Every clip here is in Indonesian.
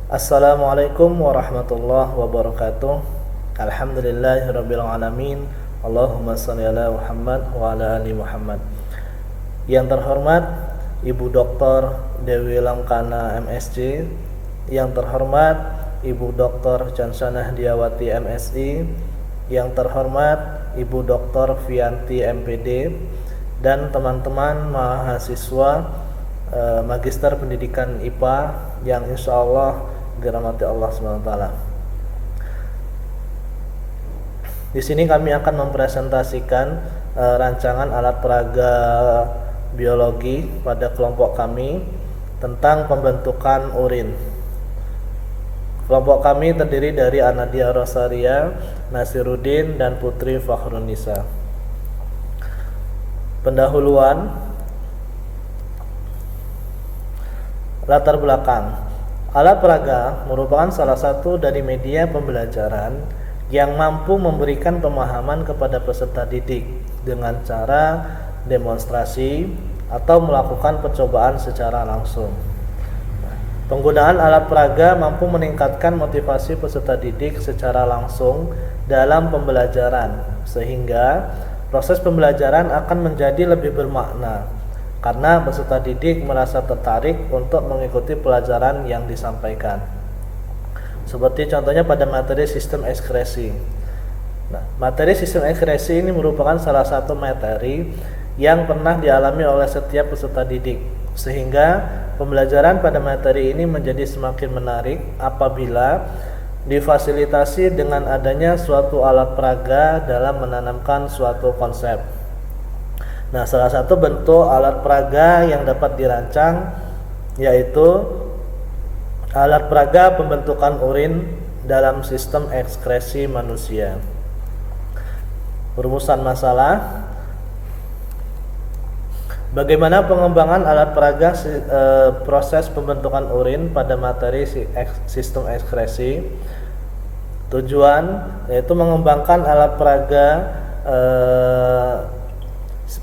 Assalamualaikum warahmatullahi wabarakatuh. Alhamdulillahirabbil alamin. Allahumma shalli ala Muhammad wa ala ali Muhammad. Yang terhormat Ibu Dr. Dewi Langkana MSc, yang terhormat Ibu Dr. Jansanah Diawati MSI, yang terhormat Ibu Dr. Vianti MPD, dan teman-teman mahasiswa Magister Pendidikan IPA yang insya Allah dirahmati Allah SWT. Di sini kami akan mempresentasikan rancangan alat peraga biologi pada kelompok kami tentang pembentukan urin. Kelompok kami terdiri dari Anadia Rosaria, Nasiruddin, dan Putri Fakhrunisa. Pendahuluan, latar belakang. Alat peraga merupakan salah satu dari media pembelajaran yang mampu memberikan pemahaman kepada peserta didik dengan cara demonstrasi atau melakukan percobaan secara langsung. Penggunaan alat peraga mampu meningkatkan motivasi peserta didik secara langsung dalam pembelajaran, sehingga proses pembelajaran akan menjadi lebih bermakna karena peserta didik merasa tertarik untuk mengikuti pelajaran yang disampaikan. Seperti contohnya pada materi sistem ekskresi. Materi sistem ekskresi ini merupakan salah satu materi yang pernah dialami oleh setiap peserta didik, sehingga pembelajaran pada materi ini menjadi semakin menarik apabila difasilitasi dengan adanya suatu alat peraga dalam menanamkan suatu konsep. Salah satu bentuk alat peraga yang dapat dirancang yaitu alat peraga pembentukan urin dalam sistem ekskresi manusia. Rumusan masalah: bagaimana pengembangan alat peraga proses pembentukan urin pada materi sistem ekskresi. Tujuan yaitu mengembangkan alat peraga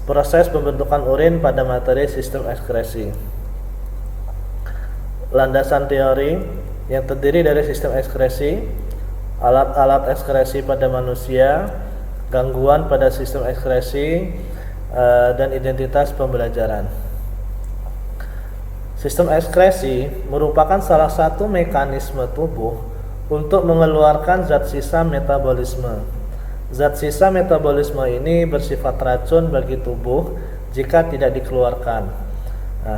proses pembentukan urin pada materi sistem ekskresi. Landasan teori yang terdiri dari sistem ekskresi, alat-alat ekskresi pada manusia, gangguan pada sistem ekskresi, dan identitas pembelajaran. Sistem ekskresi merupakan salah satu mekanisme tubuh untuk mengeluarkan zat sisa metabolisme. Zat sisa metabolisme ini bersifat racun bagi tubuh jika tidak dikeluarkan.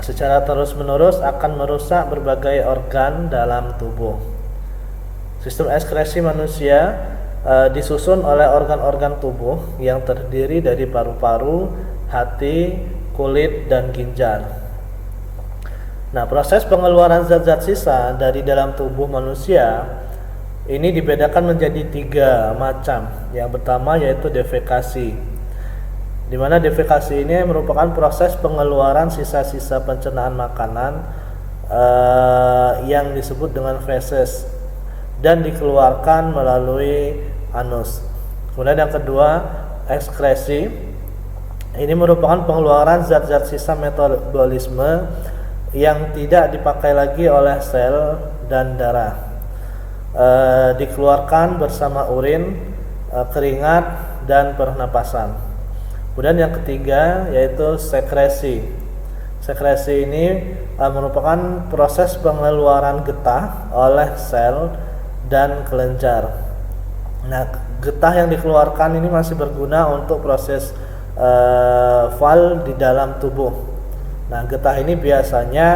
Secara terus-menerus akan merusak berbagai organ dalam tubuh. Sistem ekskresi manusia disusun oleh organ-organ tubuh yang terdiri dari paru-paru, hati, kulit, dan ginjal. Proses pengeluaran zat-zat sisa dari dalam tubuh manusia ini dibedakan menjadi 3 macam. Yang pertama yaitu defekasi, di mana defekasi ini merupakan proses pengeluaran sisa-sisa pencernaan makanan yang disebut dengan feses dan dikeluarkan melalui anus. Kemudian yang kedua, ekskresi. Ini merupakan pengeluaran zat-zat sisa metabolisme yang tidak dipakai lagi oleh sel dan darah. Dikeluarkan bersama urin, keringat, dan pernapasan. Kemudian yang ketiga yaitu sekresi. Sekresi ini merupakan proses pengeluaran getah oleh sel dan kelenjar. Getah yang dikeluarkan ini masih berguna untuk proses fal di dalam tubuh. Getah ini biasanya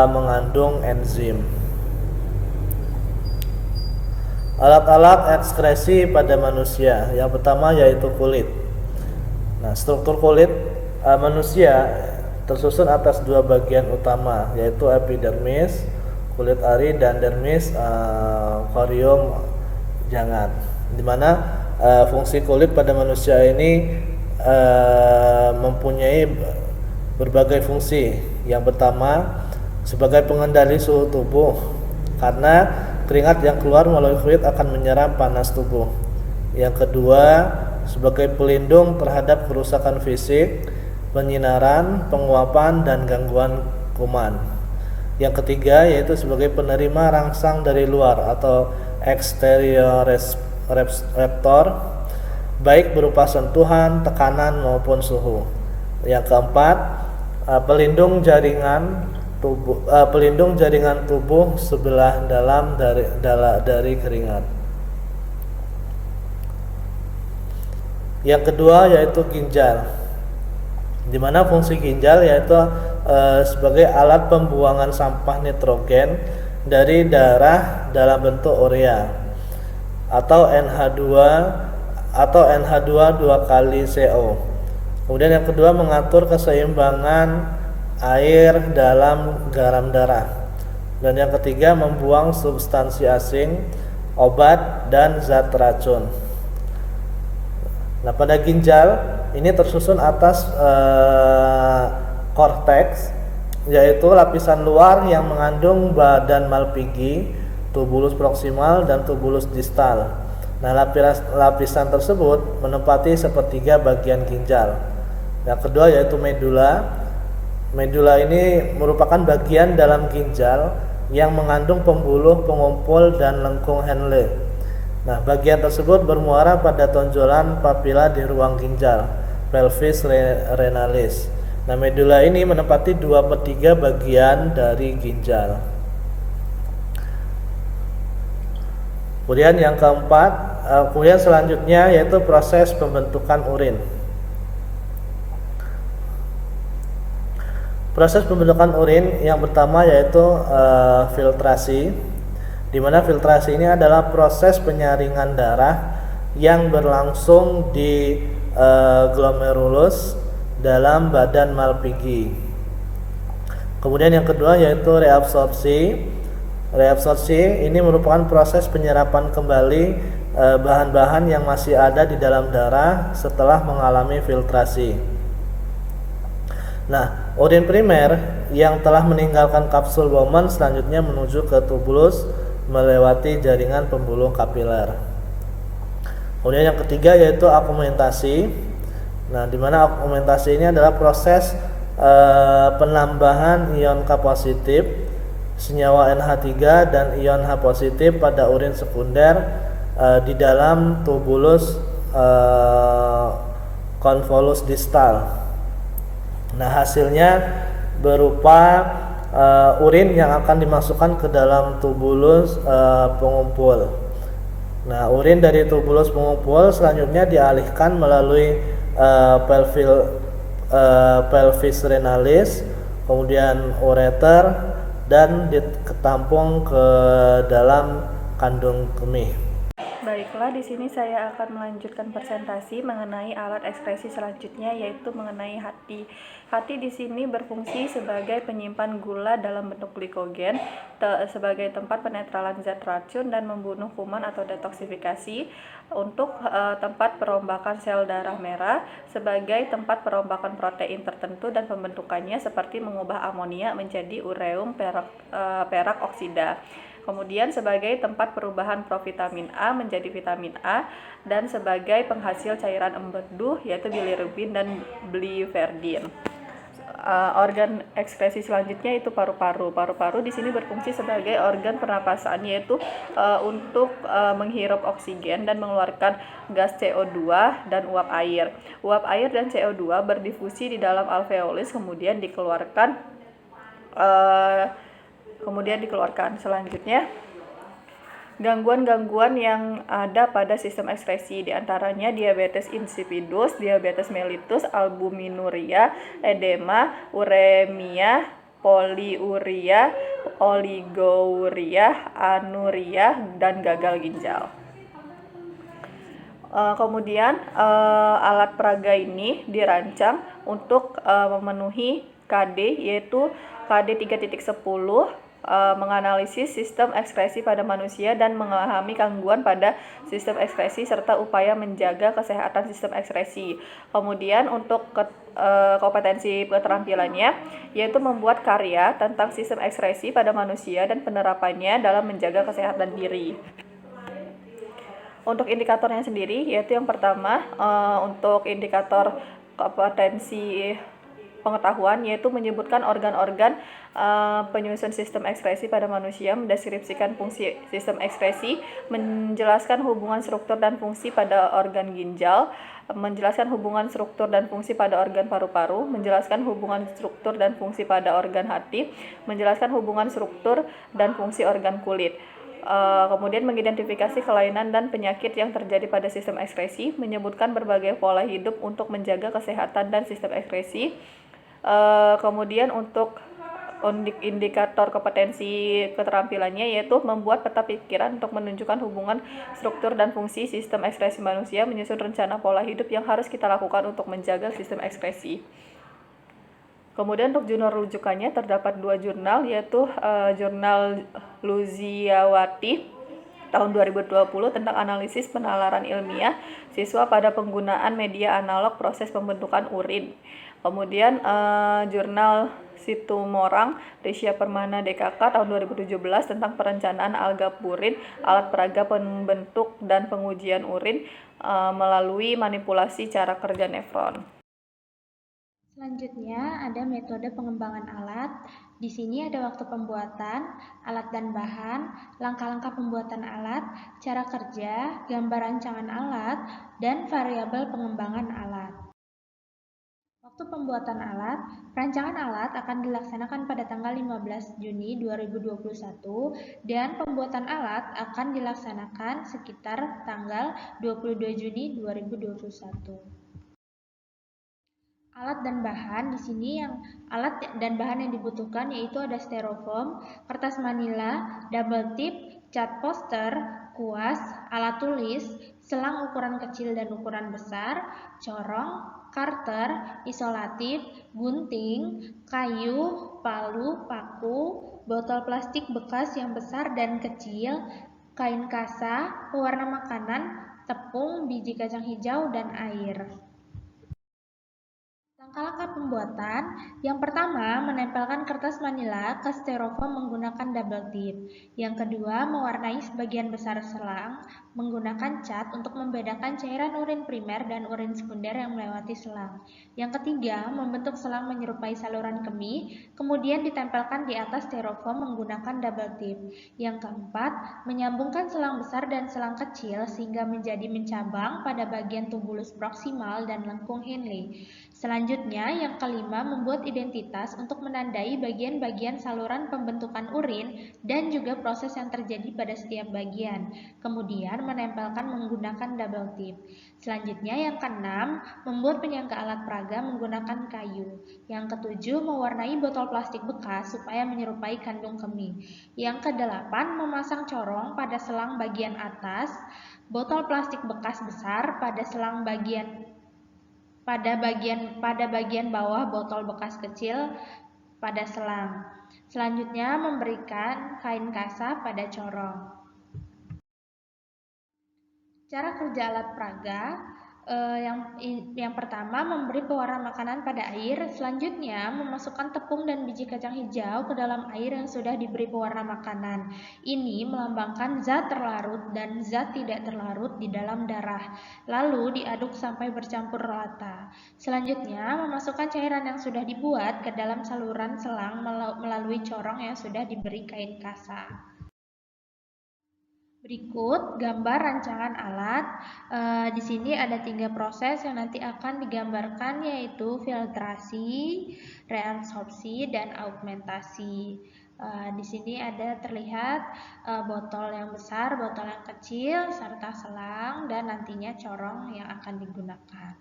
mengandung enzim. Alat-alat ekskresi pada manusia. Yang pertama yaitu kulit. Struktur kulit manusia tersusun atas 2 bagian utama, yaitu epidermis, kulit ari, dan dermis, korium jangat. Di mana fungsi kulit pada manusia ini mempunyai berbagai fungsi. Yang pertama sebagai pengendali suhu tubuh, karena keringat yang keluar melalui kulit akan menyerap panas tubuh. Yang kedua, sebagai pelindung terhadap kerusakan fisik, penyinaran, penguapan, dan gangguan kuman. Yang ketiga yaitu sebagai penerima rangsang dari luar atau exterior receptor, baik berupa sentuhan, tekanan maupun suhu. Yang keempat, pelindung jaringan tubuh sebelah dalam dari keringat. Yang kedua yaitu ginjal, di mana fungsi ginjal yaitu sebagai alat pembuangan sampah nitrogen dari darah dalam bentuk urea atau NH2 dua kali CO. Kemudian yang kedua, mengatur keseimbangan air dalam garam darah. Dan yang ketiga, membuang substansi asing, obat, dan zat racun. Nah, pada ginjal ini tersusun atas korteks, yaitu lapisan luar yang mengandung badan Malpighi, tubulus proksimal, dan tubulus distal. Nah, lapisan tersebut menempati sepertiga bagian ginjal. Yang kedua yaitu medula. Medula ini merupakan bagian dalam ginjal yang mengandung pembuluh, pengumpul, dan lengkung Henle. Nah, bagian tersebut bermuara pada tonjolan papila di ruang ginjal, pelvis renalis. Nah, medula ini menempati 2/3 bagian dari ginjal. Kemudian yang keempat, kemudian selanjutnya yaitu proses pembentukan urin. Proses pembentukan urin yang pertama yaitu filtrasi, di mana filtrasi ini adalah proses penyaringan darah yang berlangsung di glomerulus dalam badan Malpighi. Kemudian yang kedua yaitu reabsorpsi. Reabsorpsi ini merupakan proses penyerapan kembali bahan-bahan yang masih ada di dalam darah setelah mengalami filtrasi. Nah, urin primer yang telah meninggalkan kapsul Bowman selanjutnya menuju ke tubulus melewati jaringan pembuluh kapiler. Kemudian yang ketiga yaitu akumentasi. Nah, di mana akumentasi ini adalah proses penambahan ion K positif, senyawa NH3 dan ion H positif pada urin sekunder di dalam tubulus convolvulus distal. Nah, hasilnya berupa urin yang akan dimasukkan ke dalam tubulus pengumpul. Nah, urin dari tubulus pengumpul selanjutnya dialihkan melalui pelvis renalis, kemudian ureter, dan ditampung ke dalam kandung kemih. Baiklah, di sini saya akan melanjutkan presentasi mengenai alat ekskresi selanjutnya, yaitu mengenai hati. Hati di sini berfungsi sebagai penyimpan gula dalam bentuk glikogen, sebagai tempat penetralan zat racun dan membunuh kuman atau detoksifikasi, untuk tempat perombakan sel darah merah, sebagai tempat perombakan protein tertentu dan pembentukannya seperti mengubah amonia menjadi ureum perak oksida. Kemudian sebagai tempat perubahan provitamin A menjadi vitamin A, dan sebagai penghasil cairan empedu yaitu bilirubin dan biliverdin. Organ ekskresi selanjutnya itu paru-paru. Paru-paru di sini berfungsi sebagai organ pernapasan, yaitu untuk menghirup oksigen dan mengeluarkan gas CO2 dan uap air. Uap air dan CO2 berdifusi di dalam alveolus kemudian dikeluarkan. Selanjutnya, gangguan-gangguan yang ada pada sistem ekskresi, diantaranya diabetes insipidus, diabetes mellitus, albuminuria, edema, uremia, poliuria, oligouria, anuria, dan gagal ginjal. Kemudian alat peraga ini dirancang untuk memenuhi KD, yaitu KD 3.10, menganalisis sistem ekskresi pada manusia dan memahami gangguan pada sistem ekskresi serta upaya menjaga kesehatan sistem ekskresi. Kemudian untuk kompetensi keterampilannya yaitu membuat karya tentang sistem ekskresi pada manusia dan penerapannya dalam menjaga kesehatan diri. Untuk indikatornya sendiri yaitu yang pertama, untuk indikator kompetensi pengetahuan, yaitu menyebutkan organ-organ penyusun sistem ekskresi pada manusia, mendeskripsikan fungsi sistem ekskresi, menjelaskan hubungan struktur dan fungsi pada organ ginjal, menjelaskan hubungan struktur dan fungsi pada organ paru-paru, menjelaskan hubungan struktur dan fungsi pada organ hati, menjelaskan hubungan struktur dan fungsi organ kulit. Kemudian mengidentifikasi kelainan dan penyakit yang terjadi pada sistem ekskresi, menyebutkan berbagai pola hidup untuk menjaga kesehatan dan sistem ekskresi. Kemudian untuk indikator kompetensi keterampilannya yaitu membuat peta pikiran untuk menunjukkan hubungan struktur dan fungsi sistem ekskresi manusia, menyusun rencana pola hidup yang harus kita lakukan untuk menjaga sistem ekskresi. Kemudian untuk jurnal rujukannya terdapat 2 jurnal, yaitu jurnal Luziawati tahun 2020 tentang analisis penalaran ilmiah siswa pada penggunaan media analog proses pembentukan urin. Kemudian jurnal Situmorang Risya Permana DKK tahun 2017 tentang perencanaan alga purin, alat peraga pembentuk dan pengujian urin melalui manipulasi cara kerja nefron. Selanjutnya ada metode pengembangan alat. Di sini ada waktu pembuatan, alat dan bahan, langkah-langkah pembuatan alat, cara kerja, gambar rancangan alat, dan variabel pengembangan alat. Waktu pembuatan alat, rancangan alat akan dilaksanakan pada tanggal 15 Juni 2021 dan pembuatan alat akan dilaksanakan sekitar tanggal 22 Juni 2021. Alat dan bahan di sini yang dibutuhkan yaitu ada styrofoam, kertas manila, double tip, cat poster, kuas, alat tulis, selang ukuran kecil dan ukuran besar, corong, karter, isolatif, gunting, kayu, palu, paku, botol plastik bekas yang besar dan kecil, kain kasa, pewarna makanan, tepung, biji kacang hijau, dan air. Langkah-langkah pembuatan, yang pertama menempelkan kertas manila ke styrofoam menggunakan double tip. Yang kedua mewarnai sebagian besar selang menggunakan cat untuk membedakan cairan urin primer dan urin sekunder yang melewati selang. Yang ketiga membentuk selang menyerupai saluran kemih, kemudian ditempelkan di atas styrofoam menggunakan double tip. Yang keempat menyambungkan selang besar dan selang kecil sehingga menjadi mencabang pada bagian tubulus proksimal dan lengkung Henle. Selanjutnya, yang kelima membuat identitas untuk menandai bagian-bagian saluran pembentukan urin dan juga proses yang terjadi pada setiap bagian. Kemudian menempelkan menggunakan double tip. Selanjutnya, yang keenam membuat penyangga alat peraga menggunakan kayu. Yang ketujuh mewarnai botol plastik bekas supaya menyerupai kandung kemih. Yang kedelapan memasang corong pada selang bagian atas, botol plastik bekas besar pada selang pada bagian bawah botol bekas kecil pada selang. Selanjutnya memberikan kain kasa pada corong. Cara kerja alat peraga, yang pertama memberi pewarna makanan pada air, selanjutnya memasukkan tepung dan biji kacang hijau ke dalam air yang sudah diberi pewarna makanan. Ini melambangkan zat terlarut dan zat tidak terlarut di dalam darah. Lalu diaduk sampai bercampur rata. Selanjutnya memasukkan cairan yang sudah dibuat ke dalam saluran selang melalui corong yang sudah diberi kain kasa. Berikut gambar rancangan alat. Di sini ada 3 proses yang nanti akan digambarkan, yaitu filtrasi, reabsorpsi, dan augmentasi. Di sini ada terlihat botol yang besar, botol yang kecil, serta selang dan nantinya corong yang akan digunakan.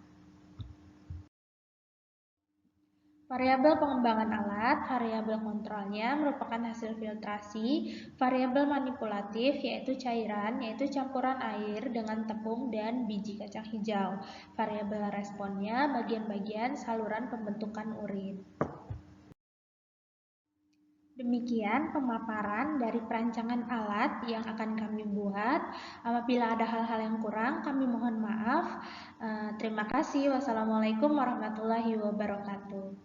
Variabel pengembangan alat, variabel kontrolnya merupakan hasil filtrasi, variabel manipulatif yaitu cairan, yaitu campuran air dengan tepung dan biji kacang hijau. Variabel responnya bagian-bagian saluran pembentukan urin. Demikian pemaparan dari perancangan alat yang akan kami buat. Apabila ada hal-hal yang kurang, kami mohon maaf. Terima kasih. Wassalamualaikum warahmatullahi wabarakatuh.